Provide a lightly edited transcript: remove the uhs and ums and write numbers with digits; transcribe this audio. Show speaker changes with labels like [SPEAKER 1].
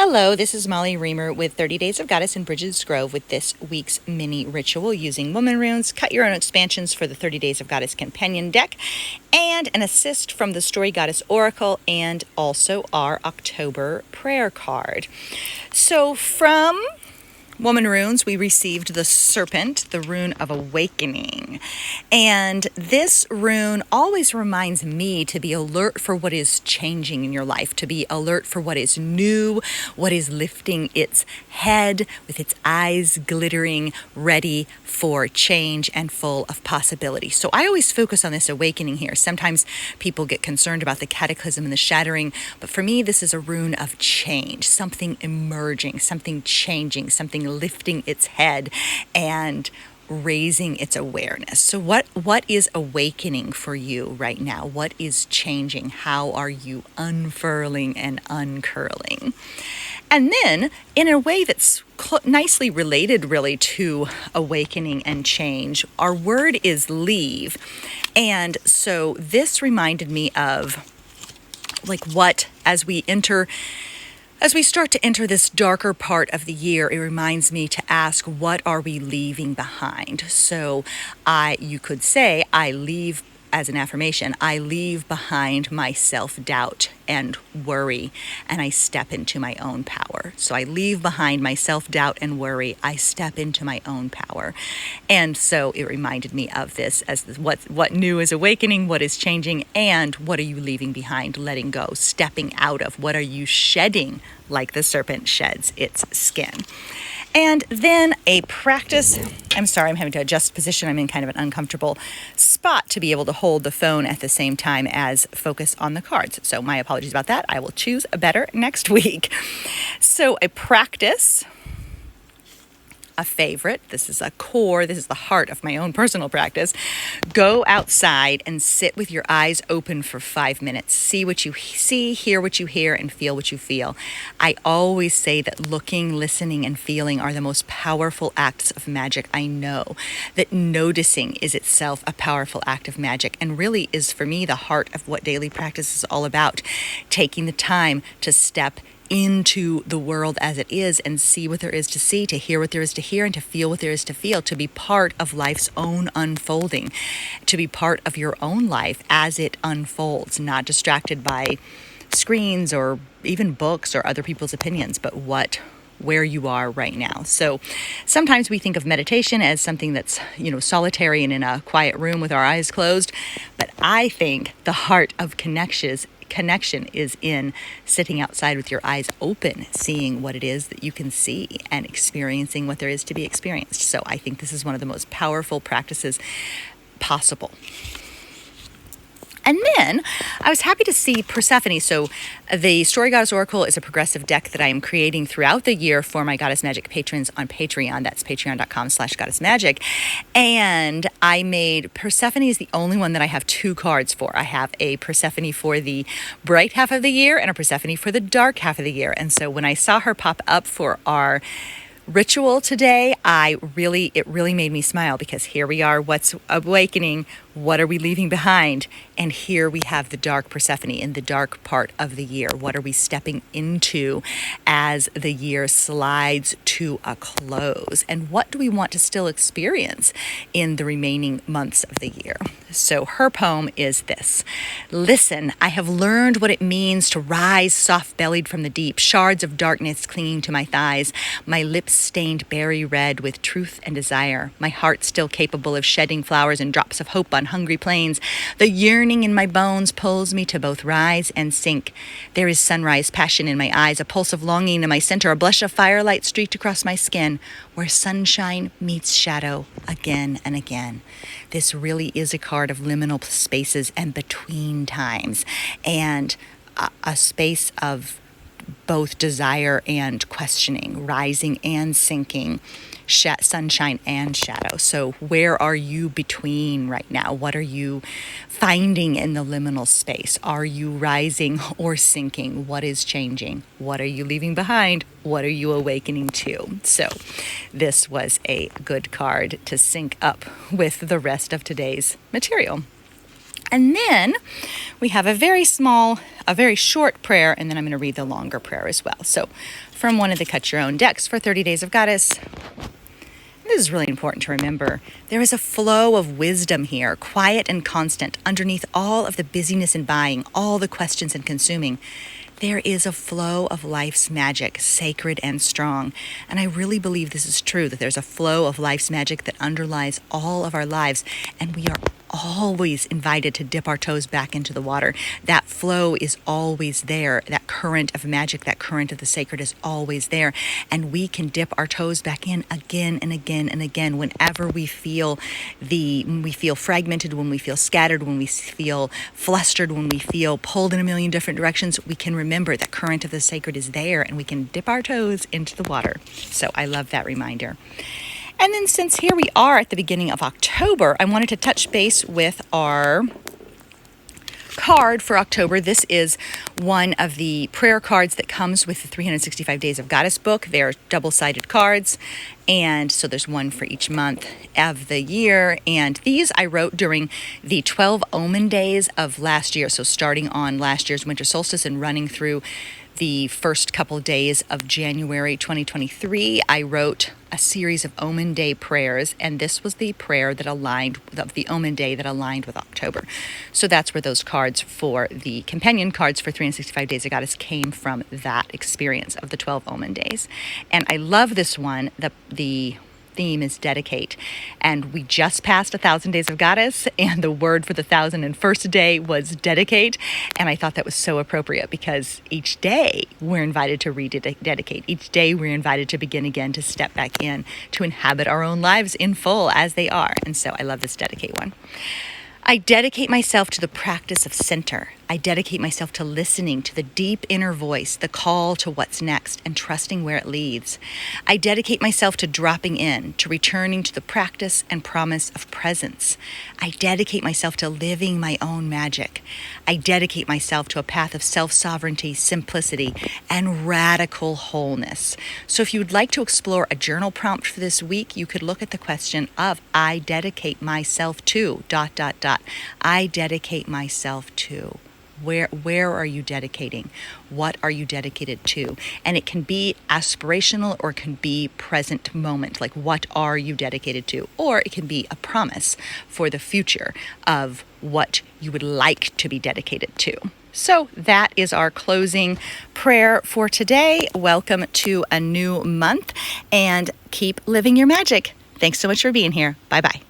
[SPEAKER 1] Hello, this is Molly Reamer with 30 Days of Goddess in Bridges Grove with this week's mini ritual using Womanrunes, cut your own expansions for the 30 Days of Goddess companion deck, and an assist from the Story Goddess Oracle, and also our October prayer card. So from Womanrunes, we received the Serpent, the rune of awakening. And this rune always reminds me to be alert for what is changing in your life, to be alert for what is new, what is lifting its head with its eyes glittering, ready for change and full of possibility. So I always focus on this awakening here. Sometimes people get concerned about the cataclysm and the shattering, but for me, this is a rune of change, something emerging, something changing, something lifting its head and raising its awareness. So what is awakening for you right now? What is changing? How are you unfurling and uncurling? And then in a way that's nicely related really to awakening and change, our word is leave. And so this reminded me of what, as we start to enter this darker part of the year, it reminds me to ask, what are we leaving behind? So you could say, I leave, as an affirmation, I leave behind my self-doubt and worry, and I step into my own power. So I leave behind my self-doubt and worry, I step into my own power. And so it reminded me of this as what new is awakening, what is changing, and what are you leaving behind, letting go, stepping out of, what are you shedding like the serpent sheds its skin. And then a practice, I'm sorry, I'm having to adjust position. I'm in kind of an uncomfortable spot to be able to hold the phone at the same time as focus on the cards. So my apologies about that. I will choose a better next week. So a practice, a favorite, this is a core, this is the heart of my own personal practice. Go outside and sit with your eyes open for 5 minutes. See what you see, hear what you hear, and feel what you feel. I always say that looking, listening, and feeling are the most powerful acts of magic I know. That noticing is itself a powerful act of magic, and really is for me the heart of what daily practice is all about. Taking the time to step into the world as it is and see what there is to see, to hear what there is to hear, and to feel what there is to feel, to be part of life's own unfolding, to be part of your own life as it unfolds, not distracted by screens or even books or other people's opinions, but where you are right now. So sometimes we think of meditation as something that's, solitary and in a quiet room with our eyes closed, but I think the heart of connection is in sitting outside with your eyes open, seeing what it is that you can see and experiencing what there is to be experienced. So I think this is one of the most powerful practices possible. And then I was happy to see Persephone. So the Story Goddess Oracle is a progressive deck that I am creating throughout the year for my Goddess Magic patrons on Patreon. That's patreon.com/goddessmagic. And I made Persephone is the only one that I have 2 cards for. I have a Persephone for the bright half of the year and a Persephone for the dark half of the year. And so when I saw her pop up for our ritual today, it really made me smile, because here we are, what's awakening, what are we leaving behind? And here we have the dark Persephone in the dark part of the year. What are we stepping into as the year slides to a close? And what do we want to still experience in the remaining months of the year? So her poem is this: listen, I have learned what it means to rise soft-bellied from the deep, shards of darkness clinging to my thighs, my lips stained berry red with truth and desire, my heart still capable of shedding flowers and drops of hope on hungry plains. The yearning in my bones pulls me to both rise and sink. There is sunrise passion in my eyes, a pulse of longing in my center, a blush of firelight streaked across my skin, where sunshine meets shadow again and again. This really is a card of liminal spaces and between times, and a space of both desire and questioning, rising and sinking, sunshine and shadow. So where are you between right now? What are you finding in the liminal space? Are you rising or sinking? What is changing? What are you leaving behind? What are you awakening to? So this was a good card to sync up with the rest of today's material. And then we have a very short prayer, and then I'm going to read the longer prayer as well. So from one of the Cut Your Own decks for 30 Days of Goddess. This is really important to remember. There is a flow of wisdom here, quiet and constant, underneath all of the busyness and buying, all the questions and consuming. There is a flow of life's magic, sacred and strong. And I really believe this is true, that there's a flow of life's magic that underlies all of our lives. And we are always invited to dip our toes back into the water. That flow is always there. That current of magic, that current of the sacred is always there. And we can dip our toes back in again and again and again whenever we feel fragmented, when we feel scattered, when we feel flustered, when we feel pulled in a million different directions. We can remember that current of the sacred is there, and we can dip our toes into the water. So I love that reminder. And then since here we are at the beginning of October, I wanted to touch base with our card for October. This is one of the prayer cards that comes with the 365 Days of Goddess book. They're double-sided cards, and so there's one for each month of the year. And these I wrote during the 12 Omen days of last year, so starting on last year's winter solstice and running through the first couple days of January 2023, I wrote a series of Omen Day prayers, and this was the prayer that aligned with the Omen Day that aligned with October. So that's where those cards for the companion cards for 365 Days of Goddess came from, that experience of the 12 Omen days. And I love this one. The theme is dedicate, and we just passed 1,000 Days of Goddess, and the word for the 1,001st day was dedicate. And I thought that was so appropriate, because each day we're invited to rededicate. Each day we're invited to begin again, to step back in, to inhabit our own lives in full as they are. And so I love this dedicate one. I dedicate myself to the practice of center. I dedicate myself to listening to the deep inner voice, the call to what's next, and trusting where it leads. I dedicate myself to dropping in, to returning to the practice and promise of presence. I dedicate myself to living my own magic. I dedicate myself to a path of self-sovereignty, simplicity, and radical wholeness. So if you would like to explore a journal prompt for this week, you could look at the question of, I dedicate myself to ... I dedicate myself to. Where are you dedicating? What are you dedicated to? And it can be aspirational, or it can be present moment. Like, what are you dedicated to? Or it can be a promise for the future of what you would like to be dedicated to. So that is our closing prayer for today. Welcome to a new month, and keep living your magic. Thanks so much for being here. Bye-bye.